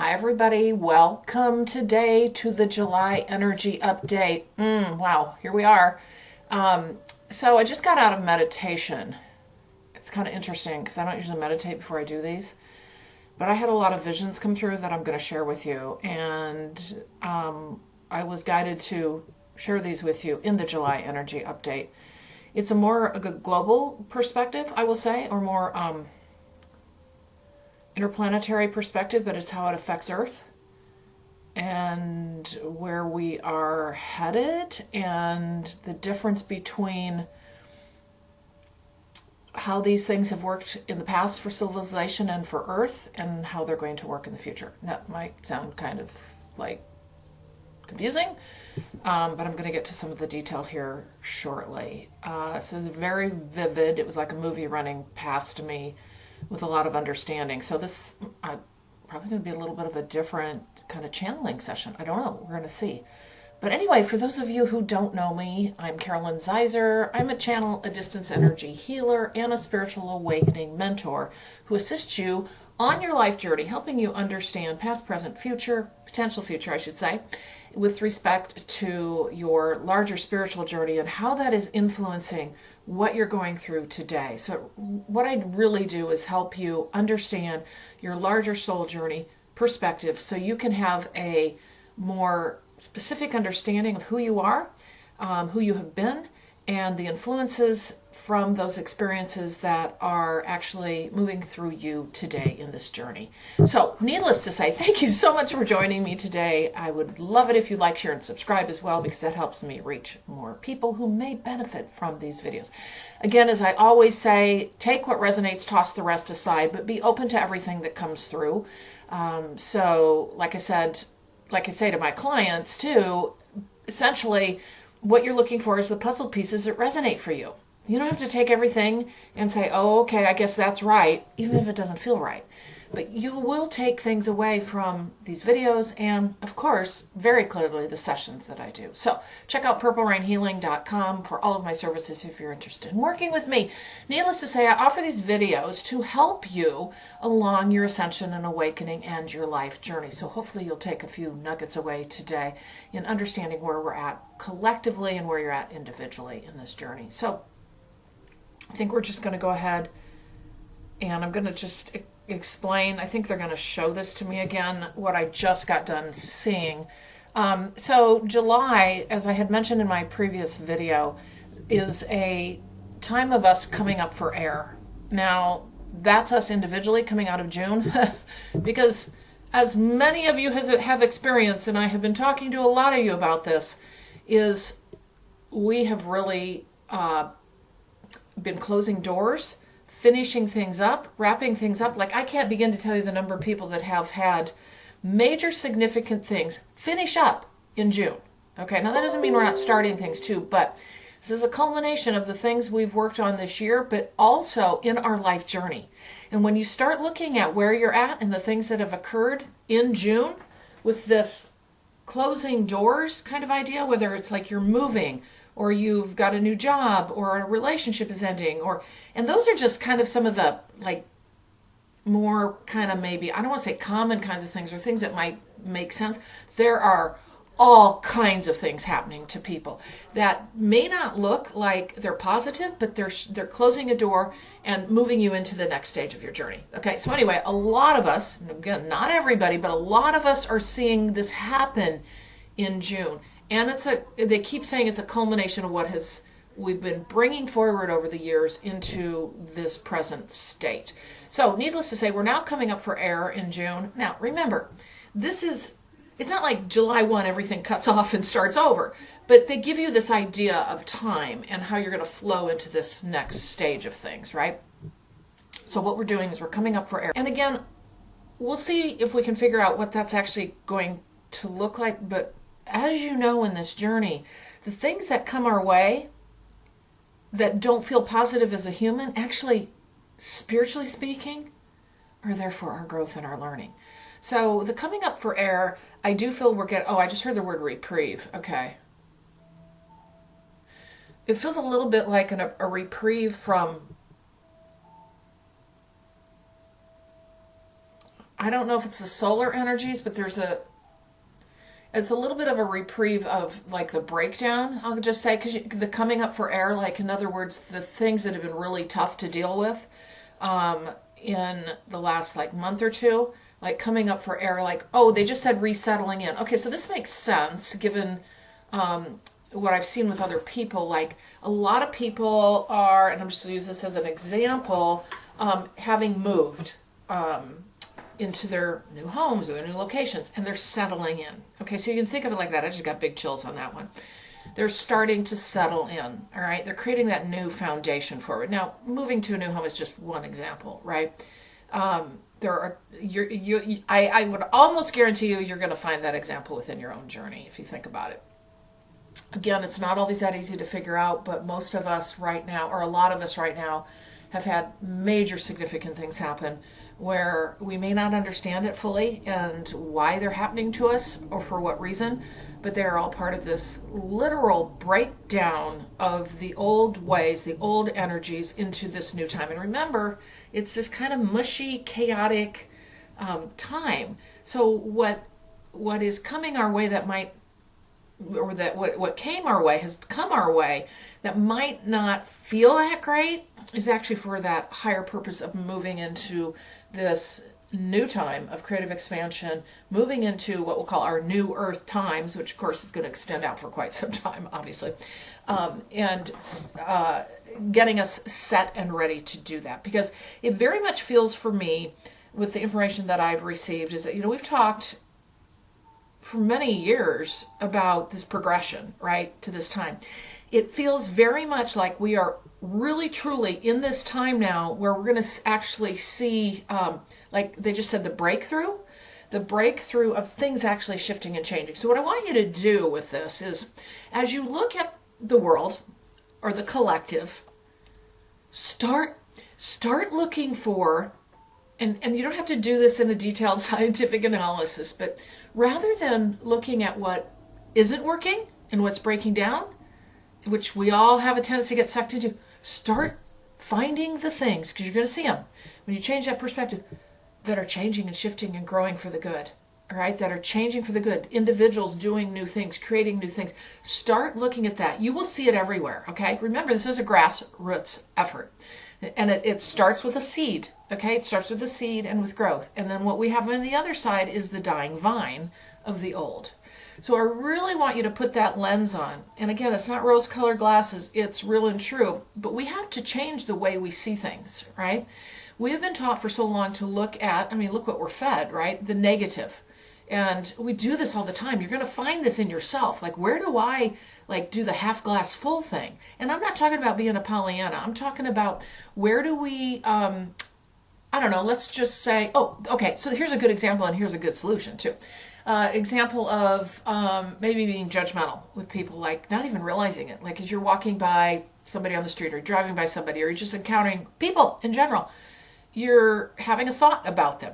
Hi, everybody. Welcome today to the July energy update. Wow, here we are. So I just got out of meditation. It's kind of interesting because I don't usually meditate before I do these, but I had a lot of visions come through that I'm going to share with you, and I was guided to share these with you in the July energy update. It's a global perspective, I will say, or more interplanetary perspective, but it's how it affects Earth and where we are headed, and the difference between how these things have worked in the past for civilization and for Earth, and how they're going to work in the future. That might sound kind of like confusing, but I'm going to get to some of the detail here shortly. So it's very vivid. It was like a movie running past me with a lot of understanding. So this probably going to be a little bit of a different kind of channeling session. I don't know. We're going to see. But anyway, for those of you who don't know me, I'm Carolyn Zaiser. I'm a channel, a distance energy healer, and a spiritual awakening mentor who assists you on your life journey, helping you understand past, present, future, potential future, I should say, with respect to your larger spiritual journey and how that is influencing what you're going through today. So what I really do is help you understand your larger soul journey perspective so you can have a more specific understanding of who you are, who you have been, and the influences from those experiences that are actually moving through you today in this journey. So, needless to say, thank you so much for joining me today. I would love it if you like, share, and subscribe as well, because that helps me reach more people who may benefit from these videos. Again, as I always say, take what resonates, toss the rest aside, but be open to everything that comes through. So, like I say to my clients too, essentially, what you're looking for is the puzzle pieces that resonate for you. You don't have to take everything and say, oh, okay, I guess that's right, even if it doesn't feel right. But you will take things away from these videos and, of course, very clearly the sessions that I do. So check out purplerainhealing.com for all of my services if you're interested in working with me. Needless to say, I offer these videos to help you along your ascension and awakening and your life journey. So hopefully you'll take a few nuggets away today in understanding where we're at collectively and where you're at individually in this journey. So I think we're just going to go ahead and I'm going to just explain. I think they're going to show this to me again, what I just got done seeing. So July, as I had mentioned in my previous video, is a time of us coming up for air. Now, that's us individually coming out of June, because as many of you have experienced, and I have been talking to a lot of you about this, is we have really been closing doors, finishing things up, wrapping things up. Like, I can't begin to tell you the number of people that have had major significant things finish up in June. Okay, now that doesn't mean we're not starting things too, but this is a culmination of the things we've worked on this year, but also in our life journey. And when you start looking at where you're at and the things that have occurred in June with this closing doors kind of idea, whether it's like you're moving or you've got a new job or a relationship is ending, and those are just kind of some of the like more kind of maybe, I don't want to say common kinds of things or things that might make sense. There are all kinds of things happening to people that may not look like they're positive, but they're closing a door and moving you into the next stage of your journey. Okay, so anyway, a lot of us, again, not everybody, but a lot of us are seeing this happen in June. And they keep saying it's a culmination of what we've been bringing forward over the years into this present state. So needless to say, we're now coming up for air in June. Now, remember, it's not like July 1, everything cuts off and starts over, but they give you this idea of time and how you're going to flow into this next stage of things, right? So what we're doing is we're coming up for air. And again, we'll see if we can figure out what that's actually going to look like, but as you know, in this journey, the things that come our way that don't feel positive as a human, actually, spiritually speaking, are there for our growth and our learning. So the coming up for air, I do feel we're getting, I just heard the word reprieve. Okay. It feels a little bit like a reprieve from, I don't know if it's the solar energies, but it's a little bit of a reprieve of like the breakdown, I'll just say, because the coming up for air, like in other words, the things that have been really tough to deal with in the last like month or two, like coming up for air, like, oh, they just said resettling in. Okay, so this makes sense given what I've seen with other people. Like a lot of people are, and I'm just going to use this as an example, having moved into their new homes or their new locations, and they're settling in. Okay, so you can think of it like that. I just got big chills on that one. They're starting to settle in, all right? They're creating that new foundation for it. Now, moving to a new home is just one example, right? I would almost guarantee you're going to find that example within your own journey if you think about it. Again, it's not always that easy to figure out, but most of us right now, or a lot of us right now, have had major significant things happen where we may not understand it fully and why they're happening to us or for what reason, but they're all part of this literal breakdown of the old ways, the old energies into this new time. And remember, it's this kind of mushy, chaotic time. So what is coming our way that might, or that what came our way has come our way that might not feel that great, is actually for that higher purpose of moving into this new time of creative expansion, moving into what we'll call our new earth times, which of course is going to extend out for quite some time, obviously, and getting us set and ready to do that. Because it very much feels for me, with the information that I've received, is that, we've talked for many years about this progression, right, to this time. It feels very much like we are really truly in this time now where we're going to actually see, like they just said, the breakthrough of things actually shifting and changing. So what I want you to do with this is, as you look at the world or the collective, start looking for, and you don't have to do this in a detailed scientific analysis, but rather than looking at what isn't working and what's breaking down, which we all have a tendency to get sucked into, start finding the things, because you're going to see them when you change that perspective, that are changing and shifting and growing for the good. All right, that are changing for the good. Individuals doing new things, creating new things. Start looking at that. You will see it everywhere. Okay, remember, this is a grassroots effort, and it starts with a seed. Okay, it starts with a seed and with growth, and then what we have on the other side is the dying vine of the old. So I really want you to put that lens on. And again, it's not rose-colored glasses. It's real and true. But we have to change the way we see things, right? We have been taught for so long to look at, look what we're fed, right? The negative. And we do this all the time. You're going to find this in yourself. Like, where do I do the half glass full thing? And I'm not talking about being a Pollyanna. I'm talking about where do we, let's just say, so here's a good example and here's a good solution too. Example of maybe being judgmental with people, like not even realizing it. Like as you're walking by somebody on the street or driving by somebody or you're just encountering people in general, you're having a thought about them.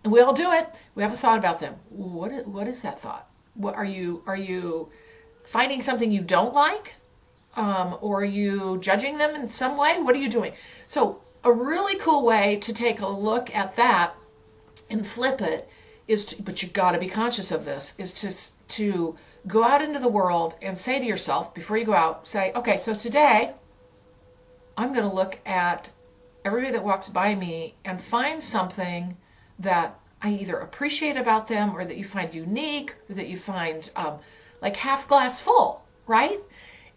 And we all do it. We have a thought about them. What is that thought? What are you finding something you don't like? Or are you judging them in some way? What are you doing? So a really cool way to take a look at that and flip it but you got to be conscious of this, is to go out into the world and say to yourself, before you go out, say, okay, so today I'm going to look at everybody that walks by me and find something that I either appreciate about them or that you find unique or that you find like half glass full, right?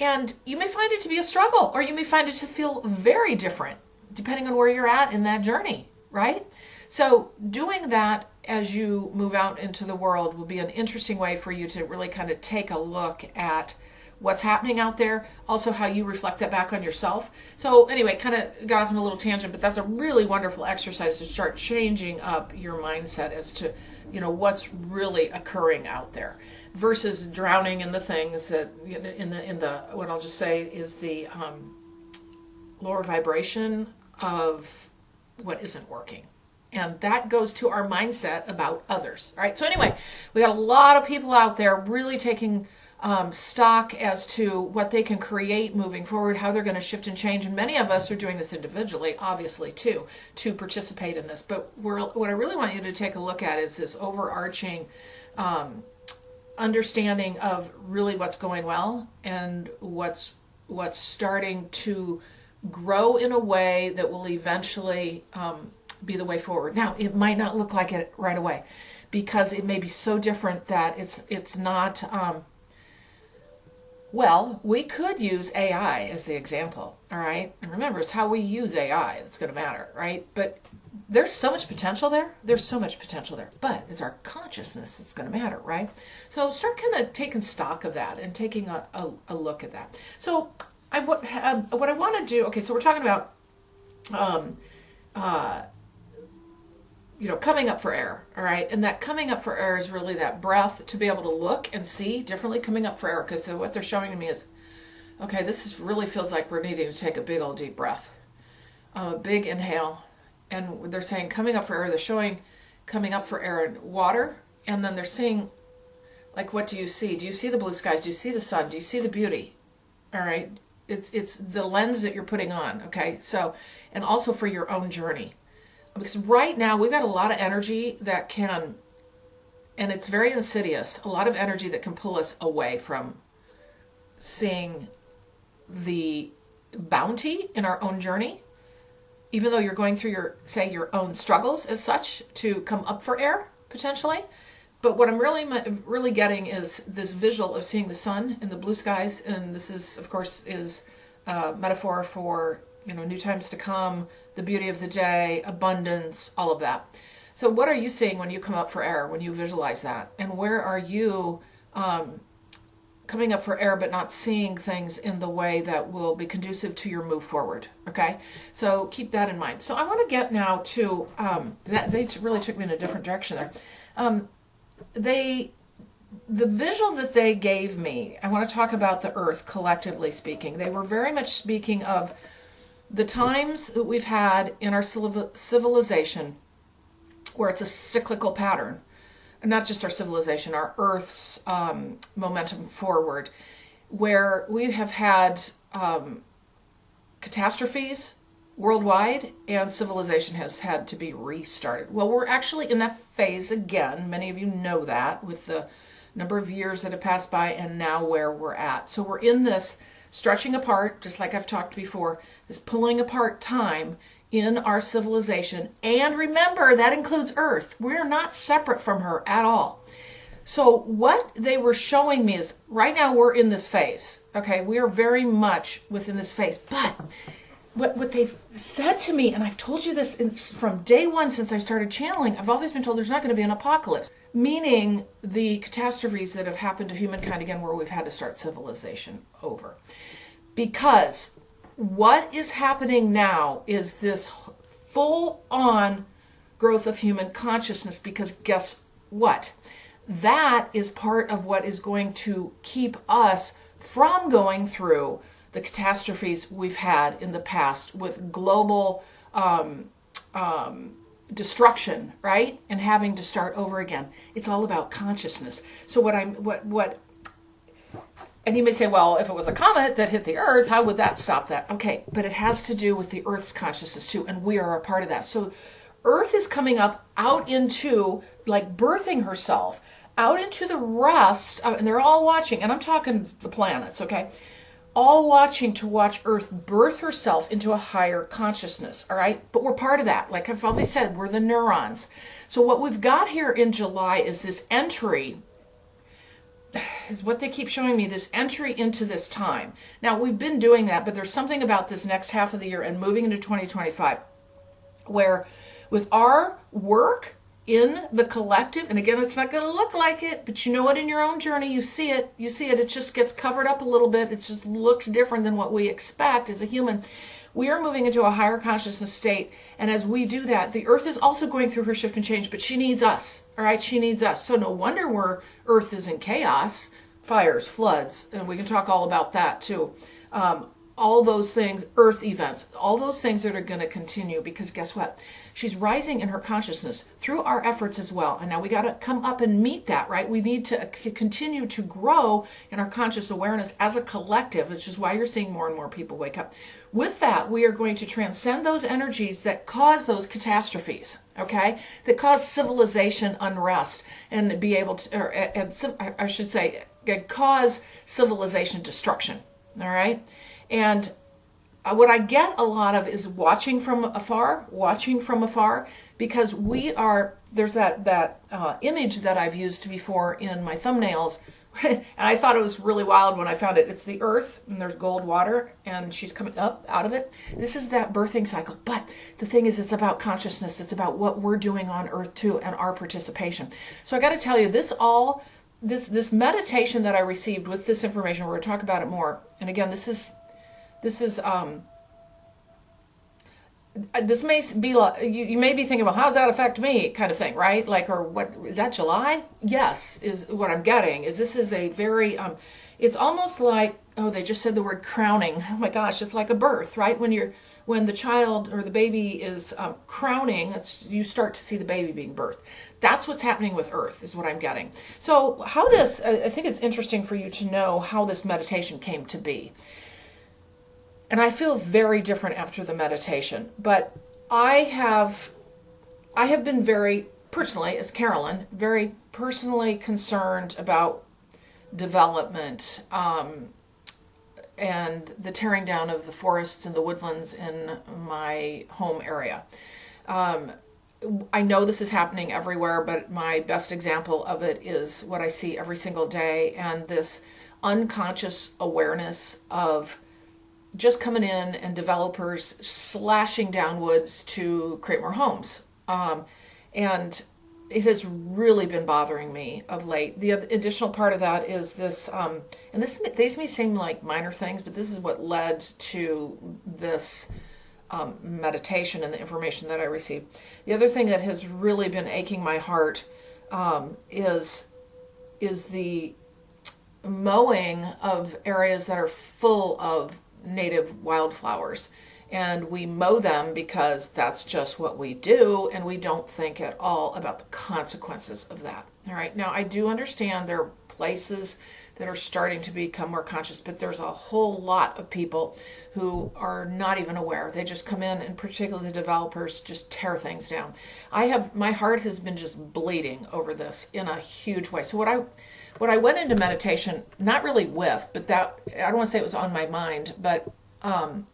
And you may find it to be a struggle, or you may find it to feel very different depending on where you're at in that journey, right? So doing that as you move out into the world will be an interesting way for you to really kind of take a look at what's happening out there, also how you reflect that back on yourself. So anyway, kind of got off on a little tangent, but that's a really wonderful exercise to start changing up your mindset as to, what's really occurring out there versus drowning in the things that in the what I'll just say is the lower vibration of what isn't working. And that goes to our mindset about others. All right. So anyway, we got a lot of people out there really taking stock as to what they can create moving forward, how they're going to shift and change. And many of us are doing this individually, obviously, too, to participate in this. But what I really want you to take a look at is this overarching understanding of really what's going well and what's starting to grow in a way that will eventually be the way forward. Now, it might not look like it right away because it may be so different that it's not. Well, we could use AI as the example, all right? And remember, it's how we use AI that's going to matter, right? But there's so much potential there. There's so much potential there. But it's our consciousness that's going to matter, right? So start kind of taking stock of that and taking a look at that. So what I want to do, okay, so we're talking about coming up for air, all right? And that coming up for air is really that breath to be able to look and see differently coming up for air. Because so what they're showing to me is, okay, really feels like we're needing to take a big old deep breath, a big inhale. And they're saying coming up for air, they're showing coming up for air in water. And then they're seeing, like, what do you see? Do you see the blue skies? Do you see the sun? Do you see the beauty? All right. It's the lens that you're putting on, okay? So, and also for your own journey. Because right now we've got a lot of energy that can, and it's very insidious, a lot of energy that can pull us away from seeing the bounty in our own journey, even though you're going through your own struggles as such to come up for air potentially. But what I'm really getting is this visual of seeing the sun and the blue skies, and this is, of course, is a metaphor for new times to come, the beauty of the day, abundance, all of that. So what are you seeing when you come up for air, when you visualize that? And where are you coming up for air but not seeing things in the way that will be conducive to your move forward? Okay, so keep that in mind. So I want to get now to, that they really took me in a different direction there. The visual that they gave me, I want to talk about the earth collectively speaking. They were very much speaking of the times that we've had in our civilization where it's a cyclical pattern, and not just our civilization, our Earth's momentum forward, where we have had catastrophes worldwide and civilization has had to be restarted. Well, we're actually in that phase again. Many of you know that with the number of years that have passed by and now where we're at. So we're in this stretching apart, just like I've talked before, this pulling apart time in our civilization. And remember, that includes Earth. We're not separate from her at all. So what they were showing me is right now we're in this phase. Okay, we are very much within this phase. But what they've said to me, and I've told you this from day one since I started channeling, I've always been told there's not going to be an apocalypse. Meaning the catastrophes that have happened to humankind again, where we've had to start civilization over. Because what is happening now is this full-on growth of human consciousness, because guess what? That is part of what is going to keep us from going through the catastrophes we've had in the past with global destruction, right? And having to start over again. It's all about consciousness. So and you may say, well, if it was a comet that hit the Earth, how would that stop that? Okay, but it has to do with the Earth's consciousness too, and we are a part of that. So Earth is coming up out into, like, birthing herself out into the rest of, and they're all watching, and I'm talking the planets, okay? All watching to watch Earth birth herself into a higher consciousness, all right? But we're part of that. Like I've always said, we're the neurons. So what we've got here in July is this entry, is what they keep showing me, this entry into this time. Now, we've been doing that, but there's something about this next half of the year and moving into 2025 where with our work in the collective, and again, it's not going to look like it, but you know what, in your own journey, you see it, it just gets covered up a little bit. It just looks different than what we expect as a human. We are moving into a higher consciousness state, and as we do that, the Earth is also going through her shift and change, but she needs us, all right? She needs us. So no wonder where Earth is in chaos, fires, floods, and we can talk all about that too. All those things, Earth events, all those things that are going to continue, because guess what? She's rising in her consciousness through our efforts as well. And now we got to come up and meet that, right? We need to continue to grow in our conscious awareness as a collective, which is why you're seeing more and more people wake up. With that, we are going to transcend those energies that cause those catastrophes, okay? That cause civilization unrest and be able to, or I should say, cause civilization destruction, all right? And what I get a lot of is watching from afar, because there's that image that I've used before in my thumbnails. And I thought it was really wild when I found it. It's the earth, and there's gold water, and she's coming up out of it. This is that birthing cycle. But the thing is, it's about consciousness. It's about what we're doing on earth too, and our participation. So I got to tell you, this meditation that I received with this information, we're going to talk about it more. And again, this may be like, you may be thinking, well, how does that affect me, kind of thing, right? Like, or what is that, July? Yes, is what I'm getting. This is a very it's almost like, oh, they just said the word crowning. Oh my gosh, it's like a birth, right? When the child or the baby is crowning, you start to see the baby being birthed. That's what's happening with Earth, is what I'm getting. So I think it's interesting for you to know how this meditation came to be. And I feel very different after the meditation, but I have been very personally, as Carolyn, very personally concerned about development and the tearing down of the forests and the woodlands in my home area. I know this is happening everywhere, but my best example of it is what I see every single day, and this unconscious awareness of just coming in and developers slashing down woods to create more homes. And it has really been bothering me of late. The additional part of that is this, and these may seem like minor things, but this is what led to this meditation and the information that I received. The other thing that has really been aching my heart is the mowing of areas that are full of native wildflowers, and we mow them because that's just what we do, and we don't think at all about the consequences of that. All right, now I do understand there are places that are starting to become more conscious, but there's a whole lot of people who are not even aware. They just come in, and particularly the developers just tear things down. My heart has been just bleeding over this in a huge way. So what I went into meditation, not really with, but that, I don't want to say it was on my mind, but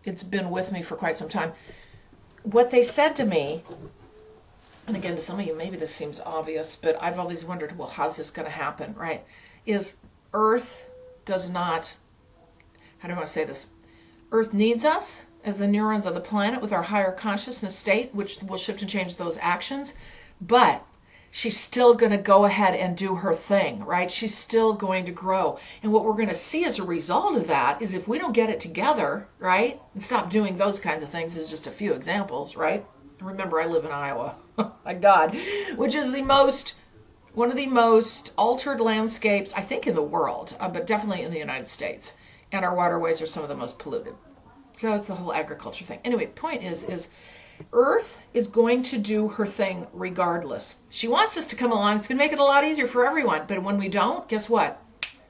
it's been with me for quite some time. What they said to me, and again, to some of you, maybe this seems obvious, but I've always wondered, well, how's this going to happen, right? Is Earth does not, how do I want to say this? Earth needs us as the neurons of the planet with our higher consciousness state, which will shift and change those actions, but she's still going to go ahead and do her thing, right? She's still going to grow. And what we're going to see as a result of that is if we don't get it together, right, and stop doing those kinds of things, is just a few examples, right? Remember, I live in Iowa, my God, which is one of the most altered landscapes, I think, in the world, but definitely in the United States. And our waterways are some of the most polluted. So it's the whole agriculture thing. Anyway, point is Earth is going to do her thing regardless. She wants us to come along. It's going to make it a lot easier for everyone. But when we don't, guess what?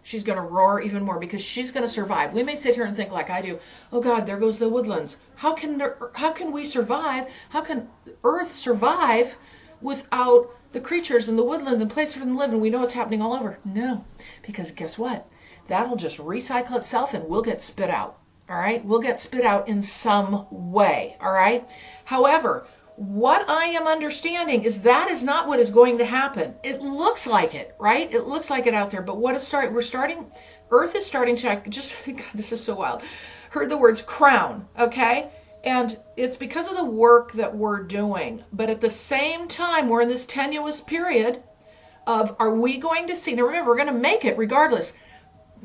She's going to roar even more because she's going to survive. We may sit here and think like I do, oh God, there goes the woodlands. How can we survive? How can Earth survive without the creatures and the woodlands and places for them to live? And we know it's happening all over. No, because guess what? That'll just recycle itself and we'll get spit out. All right, we'll get spit out in some way, all right? However, what I am understanding is that is not what is going to happen. It looks like it, right? It looks like it out there, but what is starting, Earth is starting to, God, this is so wild. Heard the words crown, okay? And it's because of the work that we're doing. But at the same time, we're in this tenuous period of, are we going to see, now remember, we're going to make it regardless.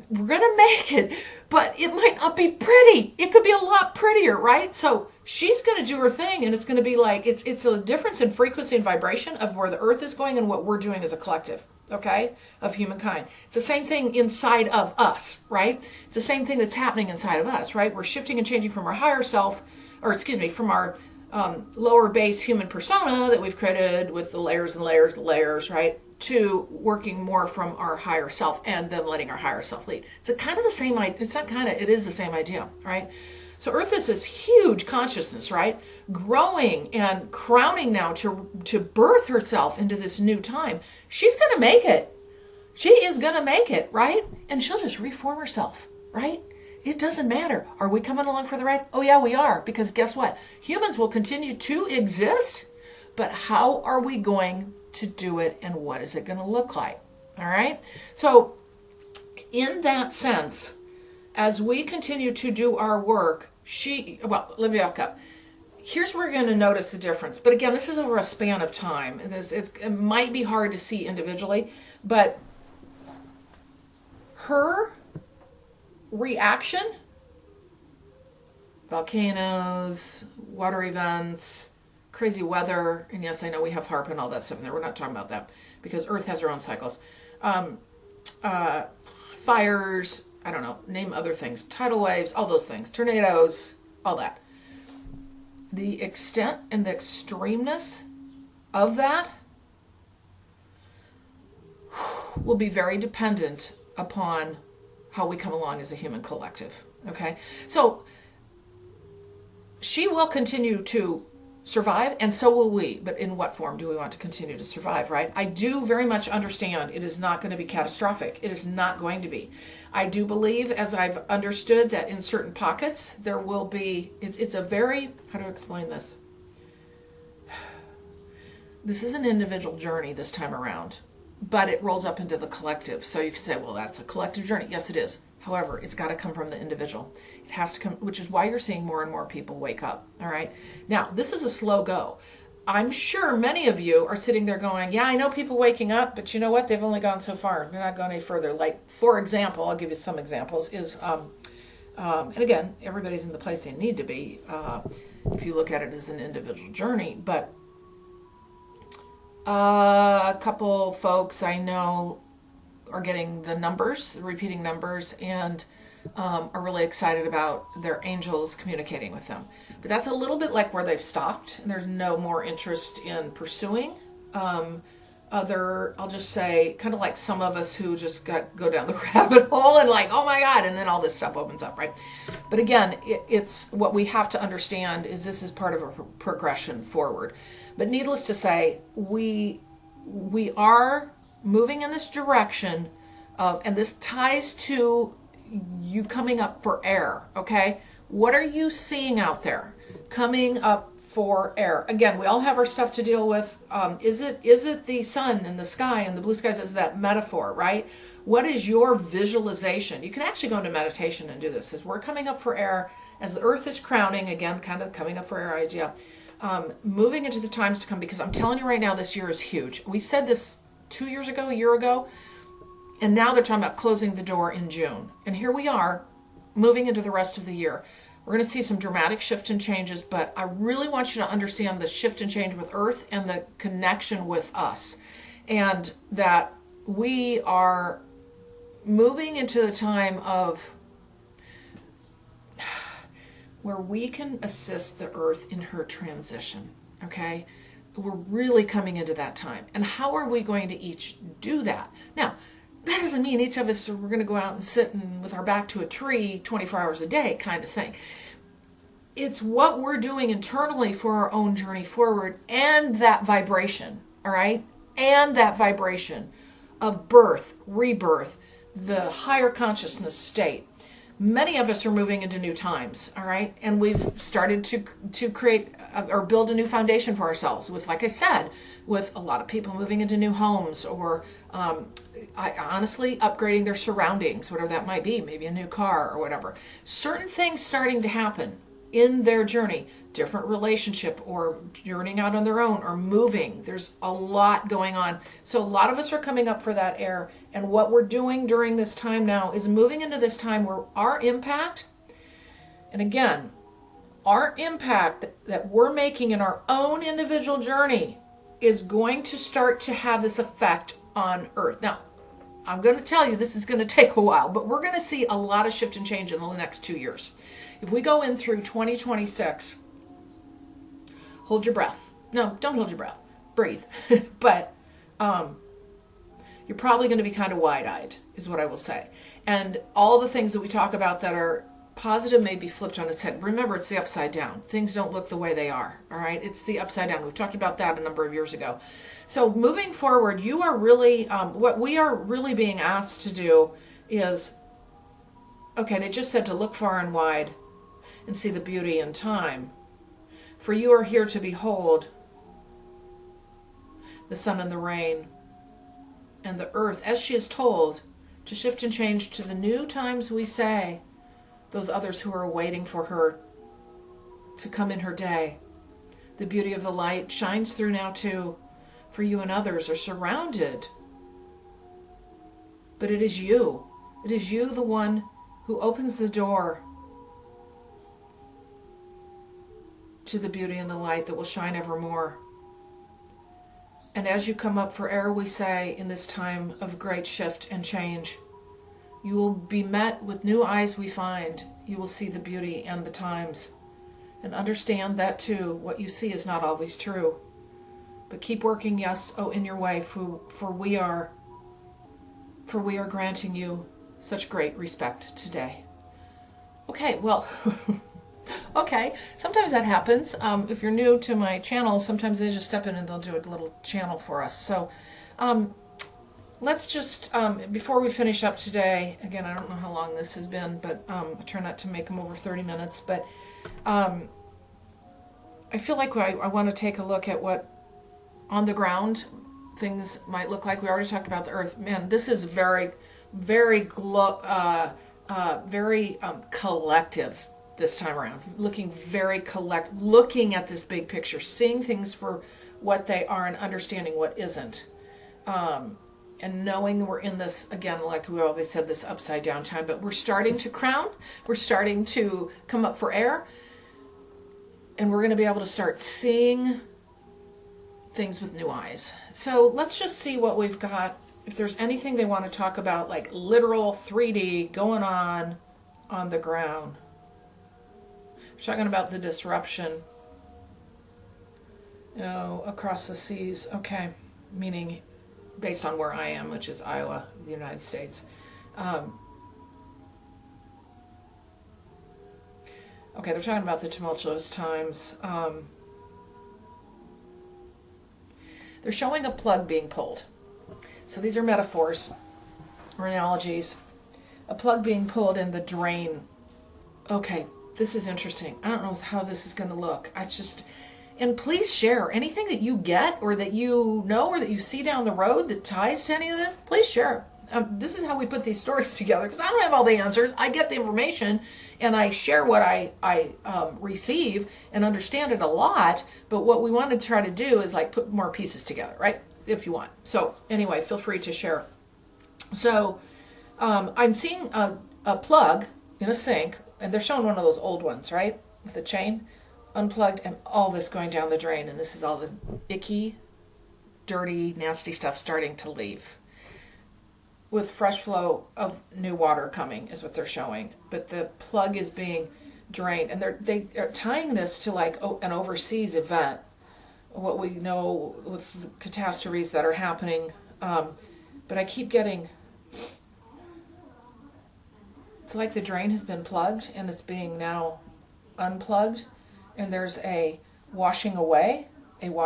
We're going to make it, but it might not be pretty. It could be a lot prettier, right? So she's going to do her thing, and it's going to be like, it's a difference in frequency and vibration of where the Earth is going and what we're doing as a collective, okay, of humankind. It's the same thing inside of us, right? It's the same thing that's happening inside of us, right? We're shifting and changing from our higher self, from our lower base human persona that we've created with the layers and layers and layers, right? To working more from our higher self and then letting our higher self lead. It's a kind of the same idea. It's not kind of, it is the same idea, right? So Earth is this huge consciousness, right? Growing and crowning now to birth herself into this new time. She's going to make it. She is going to make it, right? And she'll just reform herself, right? It doesn't matter. Are we coming along for the ride? Oh yeah, we are. Because guess what? Humans will continue to exist, but how are we going to do it and what is it going to look like? All right. So in that sense, as we continue to do our work, let me back up. Here's where we're going to notice the difference. But again, this is over a span of time. And it might be hard to see individually, but her reaction, volcanoes, water events, crazy weather, and yes, I know we have HAARP and all that stuff in there. We're not talking about that because Earth has her own cycles. Fires, I don't know, name other things, tidal waves, all those things, tornadoes, all that. The extent and the extremeness of that will be very dependent upon how we come along as a human collective. Okay, so she will continue to survive, and so will we. But in what form do we want to continue to survive, right? I do very much understand it is not going to be catastrophic. It is not going to be. I do believe, as I've understood, that in certain pockets there will be, it's a very, how to explain this? This is an individual journey this time around, but it rolls up into the collective. So you can say, well, that's a collective journey. Yes, it is. However, it's got to come from the individual. It has to come, which is why you're seeing more and more people wake up. All right. Now, this is a slow go. I'm sure many of you are sitting there going, yeah, I know people waking up, but you know what? They've only gone so far. They're not going any further. Like, for example, I'll give you some examples, is, and again, everybody's in the place they need to be, if you look at it as an individual journey, but a couple folks I know are getting the numbers, repeating numbers, and are really excited about their angels communicating with them. But that's a little bit like where they've stopped, and there's no more interest in pursuing. I'll just say, kind of like some of us who just go down the rabbit hole and like, oh my God, and then all this stuff opens up, right? But again, it's what we have to understand is this is part of a progression forward. But needless to say, we are moving in this direction of, and this ties to you coming up for air, okay? What are you seeing out there coming up for air? Again, we all have our stuff to deal with. Is it the sun and the sky and the blue skies? Is that metaphor, right? What is your visualization? You can actually go into meditation and do this. As we're coming up for air, as the earth is crowning, again, kind of coming up for air idea, moving into the times to come, because I'm telling you right now, this year is huge. We said this 2 years ago, a year ago, and now they're talking about closing the door in June. And here we are, moving into the rest of the year. We're going to see some dramatic shift and changes, but I really want you to understand the shift and change with Earth and the connection with us. And that we are moving into the time of where we can assist the Earth in her transition, okay? We're really coming into that time. And how are we going to each do that? Now, that doesn't mean each of us, we're going to go out and sit with our back to a tree 24 hours a day kind of thing. It's what we're doing internally for our own journey forward, and that vibration, all right? And that vibration of birth, rebirth, the higher consciousness state. Many of us are moving into new times, all right? And we've started to create or build a new foundation for ourselves with, like I said, with a lot of people moving into new homes or honestly upgrading their surroundings, whatever that might be, maybe a new car or whatever. Certain things starting to happen in their journey, different relationship or journeying out on their own or moving. There's a lot going on. So a lot of us are coming up for that air. And what we're doing during this time now is moving into this time where our impact, and again, our impact that we're making in our own individual journey is going to start to have this effect on Earth. Now, I'm going to tell you this is going to take a while, but we're going to see a lot of shift and change in the next 2 years. If we go in through 2026, hold your breath. No, don't hold your breath. Breathe. But you're probably going to be kind of wide-eyed, is what I will say. And all the things that we talk about that are positive may be flipped on its head. Remember, it's the upside down. Things don't look the way they are, all right? It's the upside down. We've talked about that a number of years ago. So moving forward, you are really, what we are really being asked to do is, okay, they just said to look far and wide and see the beauty in time. For you are here to behold the sun and the rain and the earth, as she is told, to shift and change to the new times we say, those others who are waiting for her to come in her day. The beauty of the light shines through now too, for you and others are surrounded. But it is you. It is you, the one who opens the door to the beauty and the light that will shine evermore. And as you come up for air, we say, in this time of great shift and change, you will be met with new eyes we find. You will see the beauty and the times. And understand that too, what you see is not always true. But keep working, yes, in your way, for we are granting you such great respect today. Okay, well, okay, sometimes that happens. If you're new to my channel, sometimes they just step in and they'll do a little channel for us. So let's just, before we finish up today, again, I don't know how long this has been, but I try not to make them over 30 minutes, but I feel like I want to take a look at what on the ground things might look like. We already talked about the earth. Man, this is very, very collective this time around. Looking looking at this big picture, seeing things for what they are and understanding what isn't. And knowing we're in this, again, like we always said, this upside down time, but we're starting to crown, we're starting to come up for air, and we're going to be able to start seeing things with new eyes. So let's just see what we've got. If there's anything they want to talk about, like literal 3D going on the ground. We're talking about the disruption, across the seas. Okay, meaning based on where I am, which is Iowa, the United States. Okay, they're talking about the tumultuous times. They're showing a plug being pulled. So these are metaphors or analogies. A plug being pulled in the drain. Okay, this is interesting. I don't know how this is going to look. And please share anything that you get or that you know or that you see down the road that ties to any of this. Please share. This is how we put these stories together, because I don't have all the answers. I get the information and I share what I receive and understand it a lot. But what we want to try to do is like put more pieces together, right? If you want. So anyway, feel free to share. So I'm seeing a plug in a sink, and they're showing one of those old ones, right? With the chain unplugged and all this going down the drain. And this is all the icky, dirty, nasty stuff starting to leave. With fresh flow of new water coming is what they're showing. But the plug is being drained. And they are tying this to like an overseas event. What we know with the catastrophes that are happening. But I keep getting... It's like the drain has been plugged and it's being now unplugged. And there's a washing away. And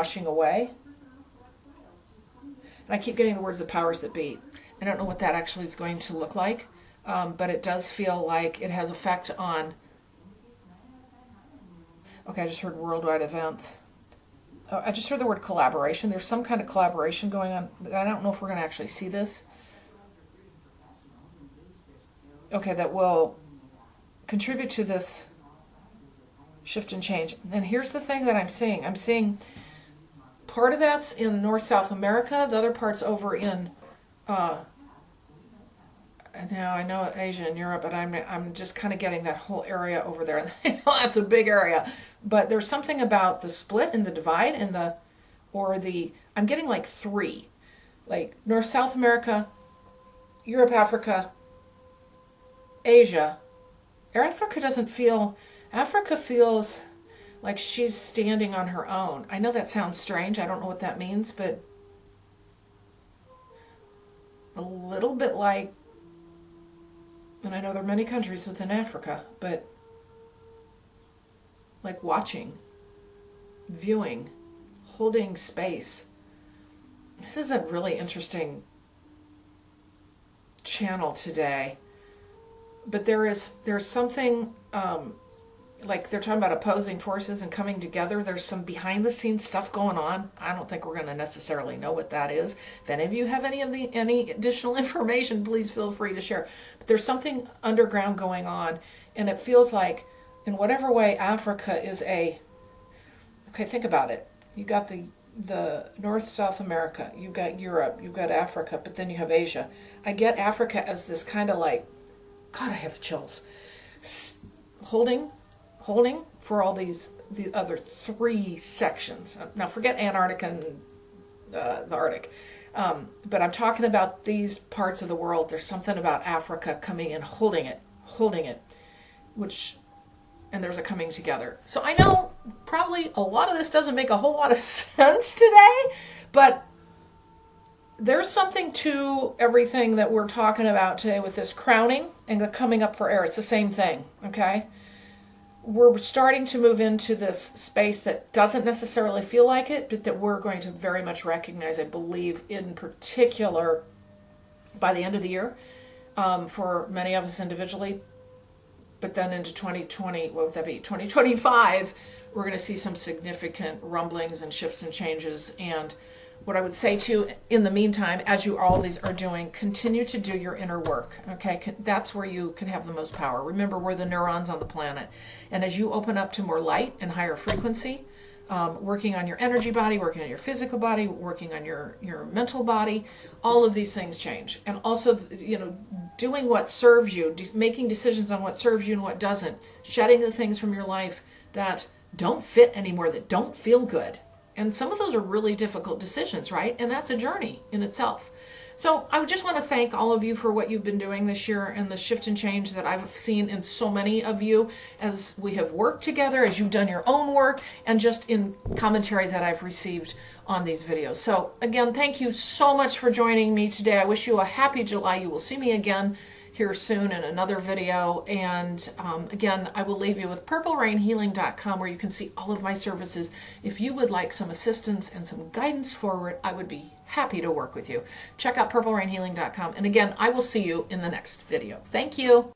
I keep getting the words, the powers that be. I don't know what that actually is going to look like, but it does feel like it has effect on... Okay, I just heard worldwide events. I just heard the word collaboration. There's some kind of collaboration going on. I don't know if we're going to actually see this. Okay, that will contribute to this shift and change. And here's the thing that I'm seeing. I'm seeing part of that's in North South America. The other part's over in... now I know Asia and Europe, but I'm just kind of getting that whole area over there. That's a big area, but there's something about the split and the divide and I'm getting like three, like North South America, Europe, Africa, Asia. Africa feels like she's standing on her own. I know that sounds strange. I don't know what that means, but a little bit like, and I know there are many countries within Africa, but like watching, viewing, holding space. This is a really interesting channel today. But there's something, like they're talking about opposing forces and coming together. There's some behind the scenes stuff going on. I don't think we're going to necessarily know what that is. If any of you have any additional information, please feel free to share. But there's something underground going on, and it feels like, in whatever way, Africa is okay, think about it. You got the North, South America, you've got Europe, you've got Africa, but then you have Asia. I get Africa as this kind of like, God, I have chills. Holding for all the other 3 sections. Now forget Antarctica and the Arctic. But I'm talking about these parts of the world. There's something about Africa coming and holding it, and there's a coming together. So I know probably a lot of this doesn't make a whole lot of sense today, but there's something to everything that we're talking about today with this crowning and the coming up for air. It's the same thing, okay? We're starting to move into this space that doesn't necessarily feel like it, but that we're going to very much recognize, I believe, in particular by the end of the year, for many of us individually. But then into 2020, what would that be? 2025, we're going to see some significant rumblings and shifts and changes. And what I would say to you in the meantime, as you all these are doing, continue to do your inner work. Okay, that's where you can have the most power. Remember, we're the neurons on the planet. And as you open up to more light and higher frequency, working on your energy body, working on your physical body, working on your mental body, all of these things change. And also, doing what serves you, making decisions on what serves you and what doesn't, shedding the things from your life that don't fit anymore, that don't feel good. And some of those are really difficult decisions, right? And that's a journey in itself. So I just want to thank all of you for what you've been doing this year and the shift and change that I've seen in so many of you as we have worked together, as you've done your own work, and just in commentary that I've received on these videos. So again, thank you so much for joining me today. I wish you a happy July. You will see me again here soon in another video. And again, I will leave you with purplerainhealing.com, where you can see all of my services. If you would like some assistance and some guidance forward, I would be happy to work with you. Check out purplerainhealing.com. And again, I will see you in the next video. Thank you.